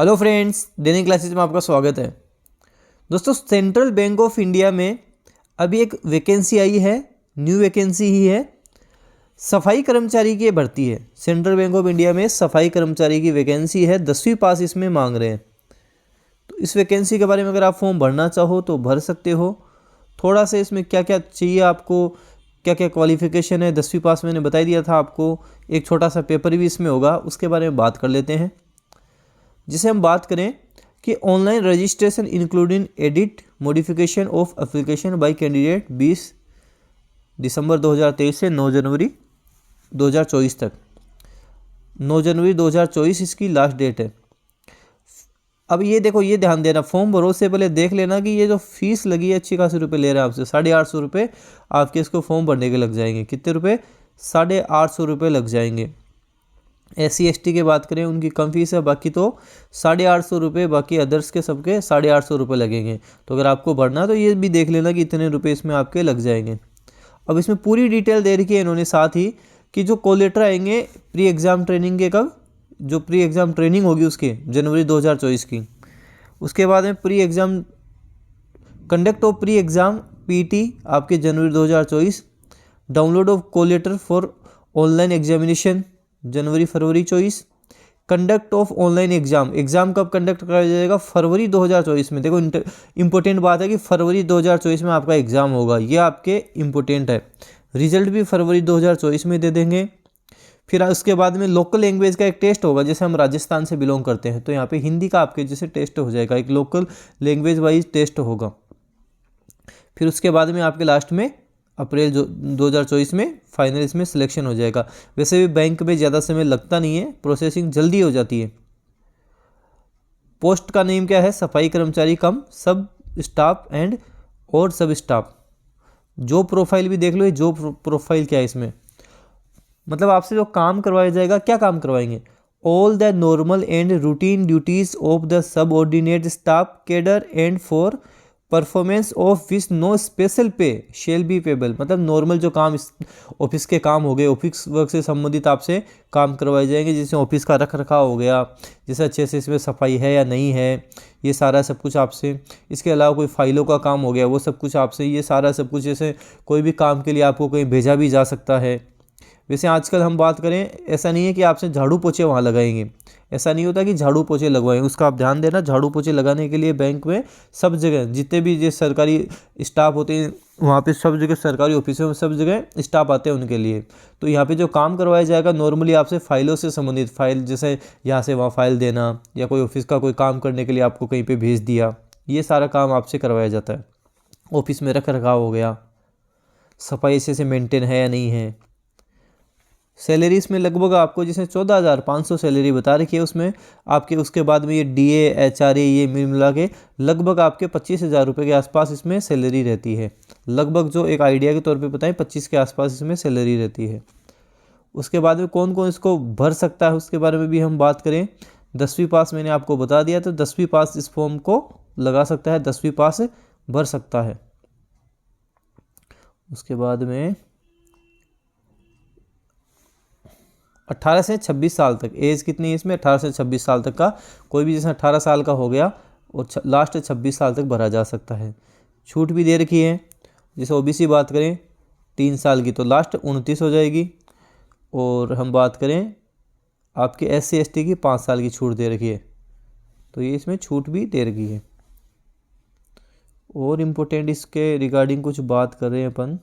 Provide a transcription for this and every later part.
Hello friends, दैनिक classes में आपका स्वागत है। दोस्तों, सेंट्रल बैंक ऑफ इंडिया में अभी एक वैकेंसी आई है, न्यू वैकेंसी ही है। सफाई कर्मचारी की भर्ती है। सेंट्रल बैंक ऑफ इंडिया में सफाई कर्मचारी की वैकेंसी है, 10वीं पास इसमें मांग रहे हैं। तो इस वैकेंसी के बारे में अगर आप फॉर्म भरना चाहो तो भर सकते हो। थोड़ा सा इसमें क्या क्या चाहिए आपको, क्या क्या क्वालिफिकेशन है, 10वीं पास मैंने बता दिया था आपको। एक छोटा सा पेपर भी इसमें होगा, उसके बारे में बात कर लेते हैं। जिसे हम बात करें कि online registration including edit modification of application by candidate 20 दिसंबर 2023 से 9 जनवरी 2024 तक। 9 जनवरी 2024 इसकी लास्ट डेट है। अब ये देखो, ये ध्यान देना, फॉर्म भरो से पहले देख लेना कि ये जो फीस लगी है अच्छी खासी रुपये ले रहे हैं आपसे। 850 रुपये आपके इसको फॉर्म भरने के लग जाएंगे। कितने रुपये? 850 रुपये लग जाएंगे। SC ST की बात करें उनकी कम फीस है, बाकी तो 850 रुपये, बाकी अदर्स के सबके 850 रुपये लगेंगे। तो अगर आपको भरना तो ये भी देख लेना कि इतने रुपये इसमें आपके लग जाएंगे। अब इसमें पूरी डिटेल दे रखी है इन्होंने, साथ ही कि जो कॉल लेटर आएंगे प्री एग्ज़ाम ट्रेनिंग के, कब जो प्री एग्ज़ाम ट्रेनिंग होगी उसके जनवरी 2024 की। उसके बाद में pre exam conduct of pre exam PT आपके जनवरी 2024। Download of call letter for online examination जनवरी फरवरी 24। कंडक्ट ऑफ ऑनलाइन एग्जाम कब कंडक्ट कराया जाएगा? फरवरी 2024 में। देखो इंपॉर्टेंट बात है कि फरवरी 2024 में आपका एग्ज़ाम होगा, ये आपके इम्पोर्टेंट है। रिजल्ट भी फरवरी 2024 में दे देंगे। फिर उसके बाद में लोकल लैंग्वेज का एक टेस्ट होगा। जैसे हम राजस्थान से बिलोंग करते हैं तो यहाँ पे हिंदी का आपके जैसे टेस्ट हो जाएगा, एक लोकल लैंग्वेज वाइज टेस्ट होगा। फिर उसके बाद में आपके लास्ट में अप्रैल 2024 में फाइनल इसमें सिलेक्शन हो जाएगा। वैसे भी बैंक में ज़्यादा समय लगता नहीं है, प्रोसेसिंग जल्दी हो जाती है। पोस्ट का नेम क्या है? सफाई कर्मचारी कम सब स्टाफ एंड और सब स्टाफ। जॉब प्रोफाइल भी देख लो, ये जॉब प्रोफाइल क्या है इसमें, मतलब आपसे जो काम करवाया जाएगा, क्या काम करवाएंगे? All the normal and routine duties of the subordinate staff cadre and for performance of which no special pay shall be payable. मतलब नॉर्मल जो काम ऑफिस के काम हो गए, ऑफिस वर्क से संबंधित आपसे काम करवाए जाएंगे। जैसे ऑफिस का रख रखाव हो गया, जैसे अच्छे से इसमें सफाई है या नहीं है, ये सारा सब कुछ आपसे। इसके अलावा कोई फाइलों का काम हो गया, वो सब कुछ आपसे। ये सारा सब कुछ, जैसे कोई भी काम के लिए आपको कहीं भेजा भी जा सकता है। वैसे आजकल हम बात करें, ऐसा नहीं है कि आपसे झाड़ू पोछे वहाँ लगाएंगे, ऐसा नहीं होता कि झाड़ू पोछे लगवाएंगे। उसका आप ध्यान देना, झाड़ू पोछे लगाने के लिए बैंक में सब जगह जितने भी जो सरकारी स्टाफ होते हैं वहाँ पे सब जगह, सरकारी ऑफिसों में सब जगह स्टाफ आते हैं उनके लिए। तो यहाँ पे जो काम करवाया जाएगा नॉर्मली आपसे फाइलों से संबंधित, फाइल जैसे यहाँ से वहाँ फाइल देना, या कोई ऑफिस का कोई काम करने के लिए आपको कहीं पर भेज दिया, ये सारा काम आपसे करवाया जाता है। ऑफिस में रख रखाव हो गया, सफाई से मेंटेन है या नहीं है। सैलरी इसमें लगभग आपको जैसे 14,500 सैलरी बता रखी है उसमें आपके। उसके बाद में ये DA HRA ये मिला के लगभग आपके 25,000 रुपये के आसपास इसमें सैलरी रहती है। लगभग जो एक आइडिया के तौर पे बताएं, 25 के आसपास इसमें सैलरी रहती है। उसके बाद में कौन कौन इसको भर सकता है उसके बारे में भी हम बात करें। 10वीं पास मैंने आपको बता दिया, तो 10वीं पास इस फॉर्म को लगा सकता है, 10वीं पास भर सकता है। उसके बाद में 18 से 26 साल तक एज कितनी है इसमें? 18 से 26 साल तक का कोई भी, जैसे 18 साल का हो गया और लास्ट 26 साल तक भरा जा सकता है। छूट भी दे रखी है। जैसे OBC बात करें 3 साल की तो लास्ट 29 हो जाएगी, और हम बात करें आपके SC ST की 5 साल की छूट दे रखी है। तो ये इसमें छूट भी दे रखी है। और इम्पोर्टेंट इसके रिगार्डिंग कुछ बात कर रहे हैं अपन।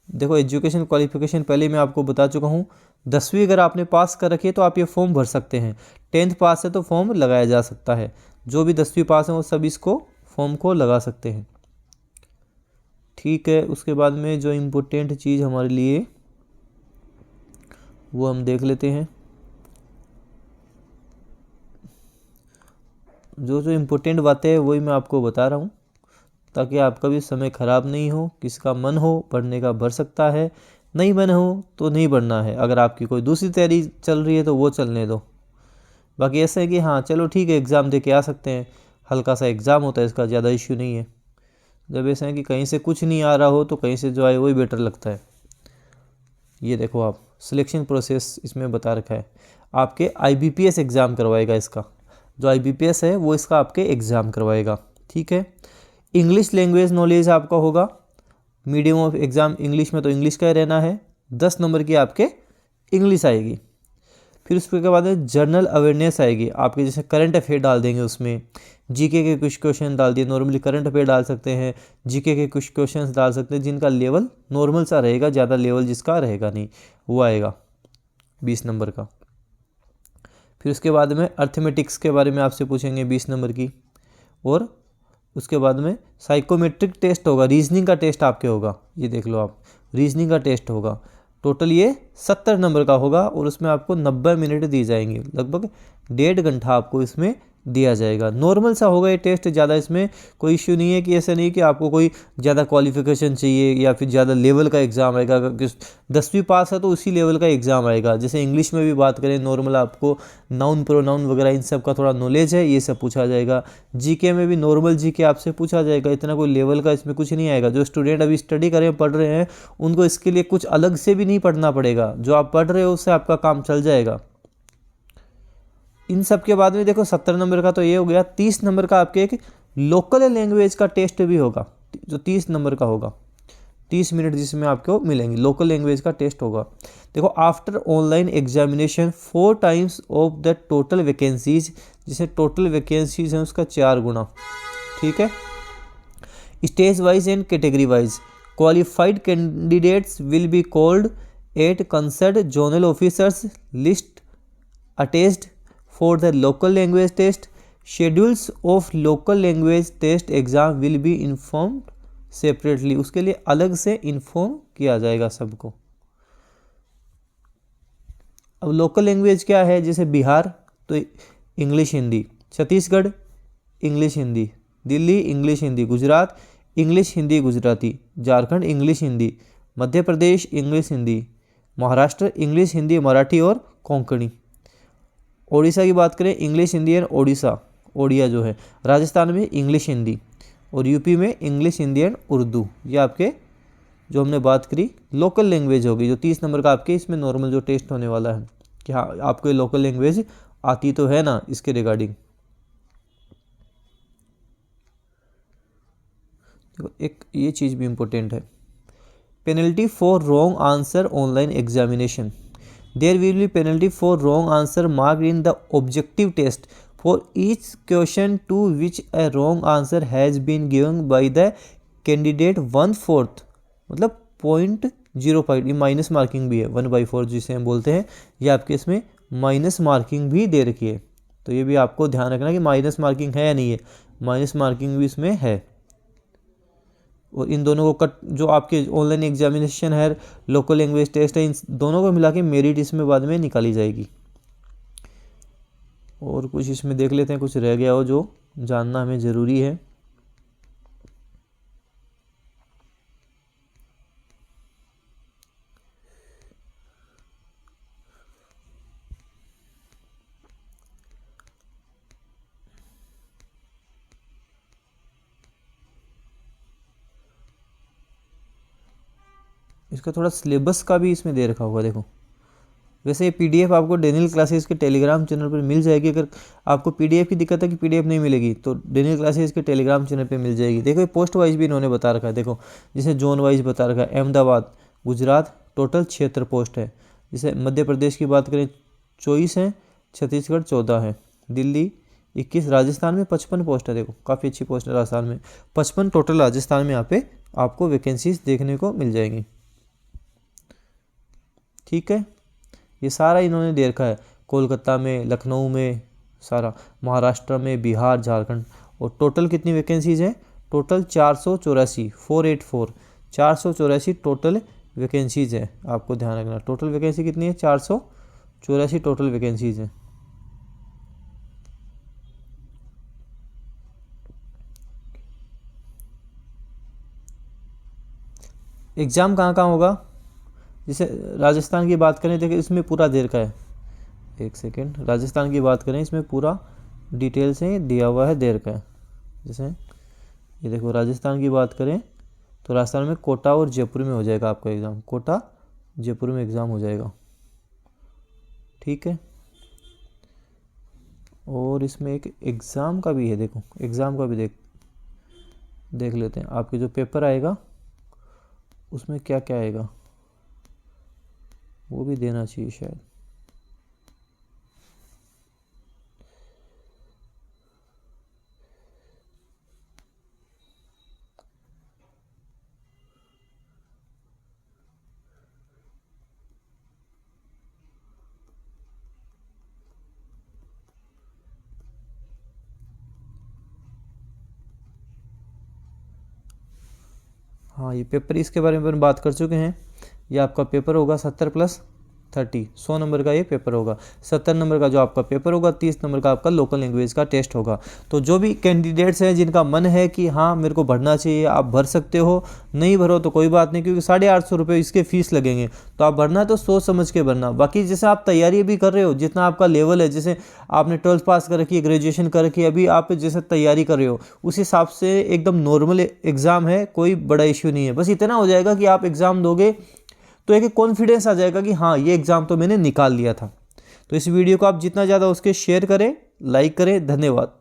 देखो, एजुकेशन क्वालिफिकेशन पहले मैं आपको बता चुका हूँ। 10वीं अगर आपने पास कर रखी है तो आप ये फॉर्म भर सकते हैं। 10th पास है तो फॉर्म लगाया जा सकता है। जो भी 10वीं पास है वो सब इसको फॉर्म को लगा सकते हैं। ठीक है, उसके बाद में जो इम्पोर्टेंट चीज़ हमारे लिए वो हम देख लेते हैं। जो जो इम्पोर्टेंट बातें हैं वही मैं आपको बता रहा हूँ, ताकि आपका भी समय ख़राब नहीं हो। किसका मन हो पढ़ने का भर सकता है, नहीं मन हो तो नहीं पढ़ना है। अगर आपकी कोई दूसरी तैयारी चल रही है तो वो चलने दो। बाकी ऐसा है कि हाँ चलो ठीक है, एग्ज़ाम दे के आ सकते हैं, हल्का सा एग्ज़ाम होता है, इसका ज़्यादा इश्यू नहीं है। जब ऐसा है कि कहीं से कुछ नहीं आ रहा हो तो कहीं से जो आए वही बेटर लगता है। ये देखो, आप सिलेक्शन प्रोसेस इसमें बता रखा है। आपके IBPS एग्ज़ाम करवाएगा इसका। जो IBPS है वो इसका आपके एग्ज़ाम करवाएगा। ठीक है। इंग्लिश लैंग्वेज नॉलेज आपका होगा, मीडियम ऑफ एग्ज़ाम इंग्लिश में तो इंग्लिश का ही रहना है, 10 नंबर की आपके इंग्लिश आएगी। फिर उसके बाद जनरल अवेयरनेस आएगी आपके, जैसे करंट अफेयर डाल देंगे, उसमें जीके के कुछ क्वेश्चन डाल दिए, नॉर्मली करंट अफेयर डाल सकते हैं, जीके के कुछ क्वेश्चंस डाल सकते हैं जिनका लेवल नॉर्मल सा रहेगा, ज़्यादा लेवल जिसका रहेगा नहीं, वो आएगा 20 नंबर का। फिर उसके बाद में अर्थमेटिक्स के बारे में आपसे पूछेंगे 20 नंबर की, और उसके बाद में साइकोमेट्रिक टेस्ट होगा, रीजनिंग का टेस्ट आपके होगा, ये देख लो आप, रीजनिंग का टेस्ट होगा। टोटल ये 70 नंबर का होगा और उसमें आपको 90 मिनट दी जाएंगी, लगभग 1.5 घंटा आपको इसमें दिया जाएगा। नॉर्मल सा होगा ये टेस्ट, ज़्यादा इसमें कोई इश्यू नहीं है कि ऐसा नहीं कि आपको कोई ज़्यादा क्वालिफिकेशन चाहिए या फिर ज़्यादा लेवल का एग्ज़ाम आएगा। अगर 10वीं पास है तो उसी लेवल का एग्ज़ाम आएगा। जैसे इंग्लिश में भी बात करें, नॉर्मल आपको नाउन प्रोनाउन वगैरह इन सब का थोड़ा नॉलेज है, ये सब पूछा जाएगा। जीके में भी नॉर्मल जीके आपसे पूछा जाएगा, इतना कोई लेवल का इसमें कुछ नहीं आएगा। जो स्टूडेंट अभी स्टडी करें, पढ़ रहे हैं, उनको इसके लिए कुछ अलग से भी नहीं पढ़ना पड़ेगा, जो आप पढ़ रहे हो उससे आपका काम चल जाएगा। इन सब के बाद में देखो 70 नंबर का तो ये हो गया। 30 नंबर का आपके एक लोकल लैंग्वेज का टेस्ट भी होगा, जो 30 नंबर का होगा, 30 मिनट जिसमें आपको मिलेंगे, लोकल लैंग्वेज का टेस्ट होगा। देखो after online examination 4 times of the total vacancies, जिसे टोटल वैकेंसीज हैं उसका 4 गुना। ठीक है। Stage wise and category wise qualified candidates will be called eight concert zonal officers list attached for the local language test. Schedules of local language test exam will be informed separately, उसके लिए अलग से inform किया जाएगा सबको। अब local language क्या है, जैसे बिहार तो English Hindi, Chhattisgarh English Hindi, Delhi English Hindi, Gujarat English Hindi Gujarati, Jharkhand English Hindi, Madhya Pradesh English Hindi, Maharashtra English Hindi Marathi और कोंकणी। ओडिशा की बात करें, इंग्लिश हिंदी एंड ओडिशा, ओडिया जो है। राजस्थान में इंग्लिश हिंदी, और यूपी में इंग्लिश हिंदी एंड उर्दू। ये आपके जो हमने बात करी लोकल लैंग्वेज होगी, जो 30 नंबर का आपके इसमें नॉर्मल जो टेस्ट होने वाला है कि हाँ आपको ये लोकल लैंग्वेज आती तो है ना, इसके रिगार्डिंग। देखो एक ये चीज़ भी इम्पोर्टेंट है, penalty for wrong answer online examination. There will be penalty for wrong answer marked in the objective test for each question to which a wrong answer has been given by the candidate 1/4, मतलब 0.05। ये minus marking भी है, 1/4 जिसे हम बोलते हैं, ये आपके इसमें माइनस मार्किंग भी दे रखी है। तो ये भी आपको ध्यान रखना कि माइनस मार्किंग है या नहीं है, माइनस मार्किंग भी इसमें है। और इन दोनों को कट, जो आपके ऑनलाइन एग्जामिनेशन है, लोकल लैंग्वेज टेस्ट है, इन दोनों को मिला के मेरिट इसमें बाद में निकाली जाएगी। और कुछ इसमें देख लेते हैं, कुछ रह गया हो जो जानना हमें ज़रूरी है। इसका थोड़ा सिलेबस का भी इसमें दे रखा होगा। देखो वैसे ये PDF आपको डेनियल क्लासेस के टेलीग्राम चैनल पर मिल जाएगी। अगर आपको PDF की दिक्कत है कि PDF नहीं मिलेगी तो डेनियल क्लासेस के टेलीग्राम चैनल पे मिल जाएगी। देखो ये पोस्ट वाइज भी इन्होंने बता रखा है, देखो जैसे जोन वाइज बता रखा है। अहमदाबाद गुजरात टोटल 76 पोस्ट है। जैसे मध्य प्रदेश की बात करें 24 हैं, छत्तीसगढ़ 14 है, दिल्ली 21, राजस्थान में 55 पोस्ट है। देखो काफ़ी अच्छी पोस्ट है राजस्थान में, 55 टोटल राजस्थान में यहाँ पे आपको वैकेंसीज देखने को मिल जाएंगी। ठीक है, ये सारा इन्होंने दे रखा है, कोलकाता में, लखनऊ में, सारा महाराष्ट्र में, बिहार, झारखंड। और टोटल कितनी वैकेंसीज हैं, टोटल 484, 484, 484 टोटल वैकेंसीज हैं। आपको ध्यान रखना टोटल वैकेंसी कितनी है, 484 टोटल वैकेंसीज हैं। एग्ज़ाम कहाँ कहाँ होगा, जैसे राजस्थान की बात करें, देखिए इसमें पूरा देर का है, एक सेकेंड, राजस्थान की बात करें इसमें पूरा डिटेल से दिया हुआ है देर का है। जैसे ये देखो राजस्थान की बात करें तो राजस्थान में कोटा और जयपुर में हो जाएगा आपका एग्ज़ाम, कोटा जयपुर में एग्ज़ाम हो जाएगा। ठीक है, और इसमें एक एग्ज़ाम का भी है, देखो एग्ज़ाम का भी देख लेते हैं। आपके जो पेपर आएगा उसमें क्या क्या आएगा वो भी देना चाहिए शायद। हाँ, ये पेपर इसके बारे में अपन बात कर चुके हैं। ये आपका पेपर होगा 70+30, 100 नंबर का ये पेपर होगा। 70 नंबर का जो आपका पेपर होगा, 30 नंबर का आपका लोकल लैंग्वेज का टेस्ट होगा। तो जो भी कैंडिडेट्स हैं जिनका मन है कि हाँ मेरे को भरना चाहिए, आप भर सकते हो। नहीं भरो तो कोई बात नहीं, क्योंकि 850 रुपये इसके फीस लगेंगे। तो आप भरना तो सोच समझ के भरना। बाकी जैसे आप तैयारी भी कर रहे हो, जितना आपका लेवल है, जैसे आपने 12th पास कर रखी है, ग्रेजुएशन कर रखी है, अभी आप जैसे तैयारी कर रहे हो उस हिसाब से एकदम नॉर्मल एग्ज़ाम है, कोई बड़ा इश्यू नहीं है। बस इतना हो जाएगा कि आप एग्ज़ाम दोगे तो एक कॉन्फिडेंस आ जाएगा कि हाँ ये एग्ज़ाम तो मैंने निकाल लिया था। तो इस वीडियो को आप जितना ज़्यादा उसके शेयर करें, लाइक करें। धन्यवाद।